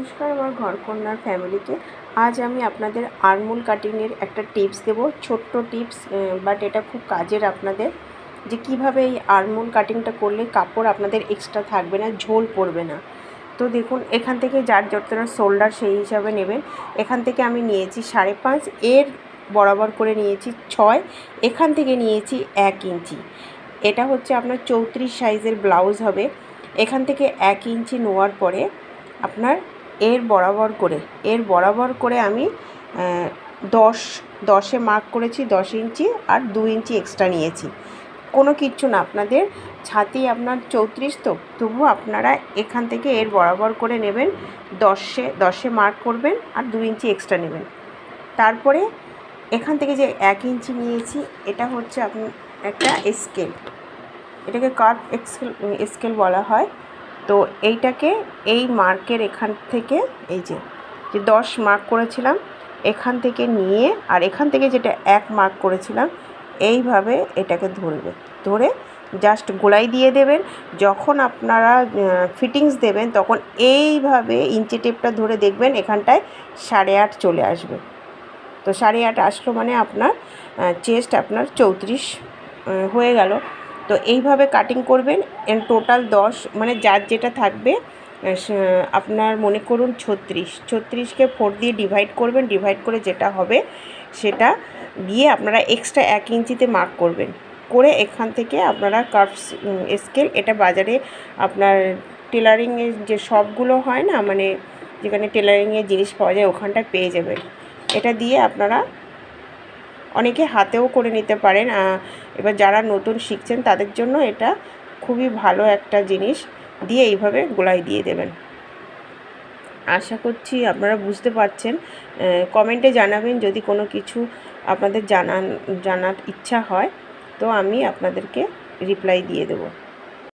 নমস্কার আমার ঘরকন্যার ফ্যামিলিকে। আজ আমি আপনাদের আরমোল কাটিংয়ের একটা টিপস দেব, ছোট্ট টিপস, বাট এটা খুব কাজের আপনাদের, যে কিভাবে এই আরমোল কাটিংটা করলে কাপড় আপনাদের এক্সট্রা থাকবে না, ঝোল পড়বে না। তো দেখুন, এখান থেকে যার যতটা শোল্ডার সেই হিসাবে নেবেন। এখান থেকে আমি নিয়েছি 5.5, এর বরাবর করে নিয়েছি 6, এখান থেকে নিয়েছি 1 ইঞ্চি। এটা হচ্ছে আপনার 34 সাইজের ব্লাউজ হবে। এখান থেকে 1 ইঞ্চি নেওয়ার পরে আপনার এর বরাবর করে আমি 10-10-এ মার্ক করেছি, 10 ইঞ্চি আর 2 ইঞ্চি এক্সট্রা নিয়েছি। কোনো কিচ্ছু না, আপনাদের ছাতি আপনার 34, তো তবুও আপনারা এখান থেকে এর বরাবর করে নেবেন, 10-এ মার্ক করবেন আর 2 ইঞ্চি এক্সট্রা নেবেন। তারপরে এখান থেকে যে 1 ইঞ্চি নিয়েছি, এটা হচ্ছে আপনার একটা স্কেল, এটাকে কার্ভ স্কেল বলা হয়। তো এইটাকে এই মার্কের এখান থেকে এই যে 10 মার্ক করেছিলাম এখান থেকে নিয়ে, আর এখান থেকে যেটা 1 মার্ক করেছিলাম, এইভাবে এটাকে ধরে জাস্ট গোলাই দিয়ে দেবেন। যখন আপনারা ফিটিংস দেবেন তখন এইভাবে ইঞ্চি টেপটা ধরে দেখবেন এখানটায় 8.5 চলে আসবে। তো 8.5 আসলো মানে আপনার চেস্ট আপনার 34 হয়ে গেল। তো এইভাবে কাটিং করবেন। টোটাল 10, মানে যার যেটা থাকবে, আপনার মনে করুন 36কে 4 দিয়ে ডিভাইড করবেন, ডিভাইড করে যেটা হবে সেটা দিয়ে আপনারা এক্সট্রা 1 ইঞ্চিতে মার্ক করবেন, করে এখান থেকে আপনারা কার্ভ স্কেল, এটা বাজারে আপনার টেলারিংয়ের যে শপগুলো হয় না, মানে যেখানে টেলারিংয়ের জিনিস পাওয়া যায় ওখানটায় পেয়ে যাবেন। এটা দিয়ে আপনারা অনেকে হাতেও করে নিতে পারেন। এবার যারা নতুন শিখছেন তাদের জন্য এটা খুবই ভালো একটা জিনিস, দিয়ে এইভাবে গোলাই দিয়ে দেবেন। আশা করছি আপনারা বুঝতে পারছেন। কমেন্টে জানাবেন যদি কোনো কিছু আপনাদের জানার ইচ্ছা হয়, তো আমি আপনাদেরকে রিপ্লাই দিয়ে দেবো।